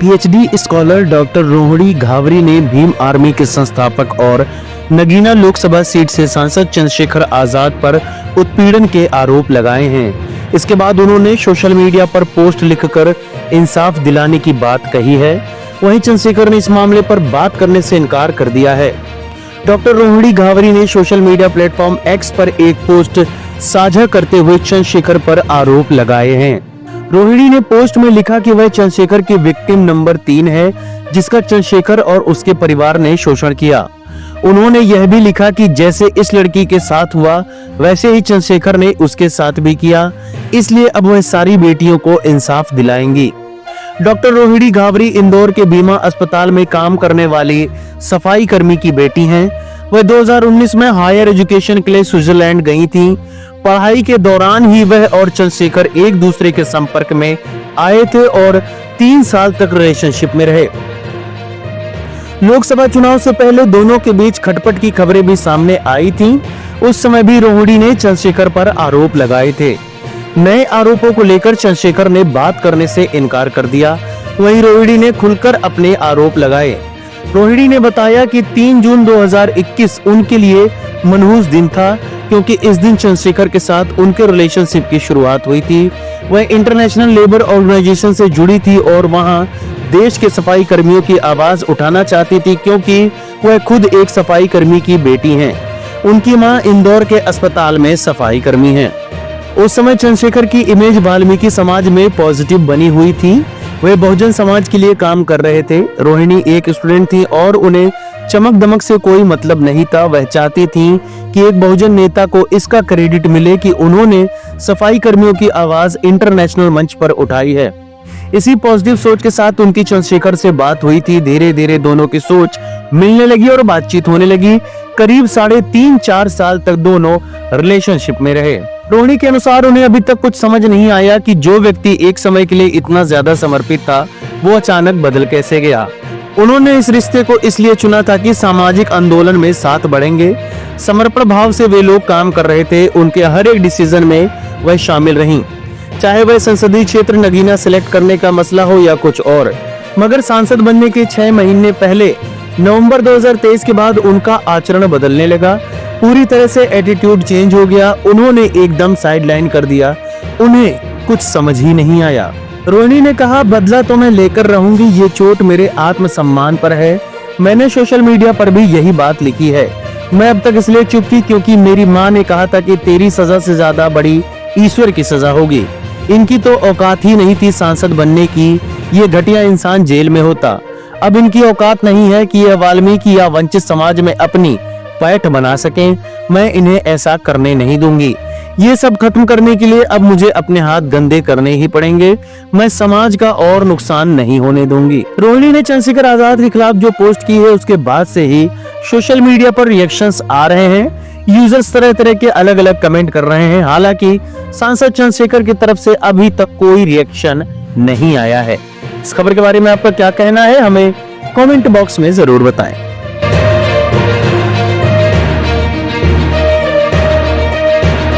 PhD scholar doctor Rohini Ghavri ने Bhim army के संस्थापक और नगीना लोकसभा सीट से सांसद चंद्रशेखर आजाद पर उत्पीड़न के आरोप लगाए हैं। इसके बाद उन्होंने सोशल मीडिया पर पोस्ट लिखकर इंसाफ दिलाने की बात कही है। वहीं चंद्रशेखर ने इस मामले पर बात करने से इनकार कर दिया है। डॉक्टर रोहिणी घावरी ने सोशल मीडिया प्लेटफॉर्म एक्स पर एक पोस्ट साझा करते हुए चंद्रशेखर पर आरोप लगाए हैं। रोहिणी ने पोस्ट में लिखा कि वह चंद्रशेखर की विक्टिम नंबर 3 है, जिसका चंद्रशेखर और उसके परिवार ने शोषण किया। उन्होंने यह भी लिखा कि जैसे इस लड़की के साथ हुआ वैसे ही चंद्रशेखर ने उसके साथ भी किया, इसलिए अब वह सारी बेटियों को इंसाफ दिलाएंगी। डॉक्टर रोहिणी घावरी इंदौर के बीमा अस्पताल में काम करने वाली सफाई कर्मी की बेटी हैं। वह 2019 में हायर एजुकेशन के लिए स्विट्जरलैंड गई थीं। पढ़ाई के दौरान ही वह और चंद्रशेखर एक दूसरे के संपर्क में आए थे और 3 साल तक रिलेशनशिप में रहे। लोकसभा चुनाव से पहले दोनों के बीच खटपट की खबरें भी सामने आई थीं। उस समय भी रोहिणी ने चंद्रशेखर पर आरोप लगाए थे। नए आरोपों को लेकर चंद्रशेखर ने बात करने से इनकार कर दिया। वहीं रोहिणी ने खुलकर अपने आरोप लगाए। रोहिणी ने बताया कि 3 जून 2021 उनके लिए मनहूस दिन था, क्योंकि इस दिन चंद्रशेखर के साथ उनके रिलेशनशिप की शुरुआत हुई थी। वह इंटरनेशनल लेबर ऑर्गेनाइजेशन से जुड़ी थी और वहां देश के सफाई कर्मियों की आवाज उठाना चाहती थी, क्योंकि वह खुद एक सफाई कर्मी की बेटी हैं। उनकी मां इंदौर के अस्पताल में सफाई कर्मी हैं। उस समय चंद्रशेखर की इमेज वाल्मीकि समाज में पॉजिटिव बनी हुई थी। वे बहुजन समाज के लिए काम कर रहे थे। रोहिणी एक स्टूडेंट थी और उन्हें चमक दमक से कोई मतलब नहीं था। वह चाहती थी कि एक बहुजन नेता को इसका क्रेडिट मिले कि उन्होंने सफाई कर्मियों की आवाज इंटरनेशनल मंच पर उठाई है। इसी पॉजिटिव सोच के साथ उनकी चंद्रशेखर से बात हुई थी। धीरे धीरे दोनों की सोच मिलने लगी और बातचीत होने लगी। करीब 3.5-4 साल तक दोनों रिलेशनशिप में रहे। रोहिणी के अनुसार उन्हें अभी तक कुछ समझ नहीं आया कि जो व्यक्ति एक समय के लिए इतना ज्यादा समर्पित था, वो अचानक बदल कैसे गया। उन्होंने इस रिश्ते को इसलिए चुना था कि सामाजिक आंदोलन में साथ बढ़ेंगे। समर्पण भाव से वे लोग काम कर रहे थे। उनके हर एक डिसीजन में वह शामिल रहीं, चाहे वह संसदीय क्षेत्र नगीना सिलेक्ट करने का मसला हो या कुछ और। मगर सांसद बनने के 6 महीने पहले नवंबर 2023 के बाद उनका आचरण बदलने लगा। पूरी तरह से एटीट्यूड चेंज हो गया। उन्होंने एकदम साइडलाइन कर दिया। उन्हें कुछ समझ ही नहीं आया। रोहिणी ने कहा, बदला तो मैं लेकर रहूंगी, ये चोट मेरे आत्मसम्मान पर है। मैंने सोशल मीडिया पर भी यही बात लिखी है। मैं अब तक इसलिए चुप थी क्योंकि मेरी माँ ने कहा था कि तेरी सजा से ज्यादा बड़ी ईश्वर की सजा होगी। इनकी तो औकात ही नहीं थी सांसद बनने की। ये घटिया इंसान जेल में होता। अब इनकी औकात नहीं है कि यह वाल्मीकि या वंचित समाज में अपनी पैठ बना सकें। मैं इन्हें ऐसा करने नहीं दूंगी। ये सब खत्म करने के लिए अब मुझे अपने हाथ गंदे करने ही पड़ेंगे। मैं समाज का और नुकसान नहीं होने दूंगी। रोहिणी ने चंद्रशेखर आजाद के खिलाफ जो पोस्ट की है, उसके बाद से ही सोशल मीडिया पर रिएक्शंस आ रहे हैं। यूजर्स तरह तरह के अलग अलग कमेंट कर रहे हैं। हालांकि सांसद चंद्रशेखर की तरफ से अभी तक कोई रिएक्शन नहीं आया है। इस खबर के बारे में आपका क्या कहना है, हमें कमेंट बॉक्स में जरूर बताएं।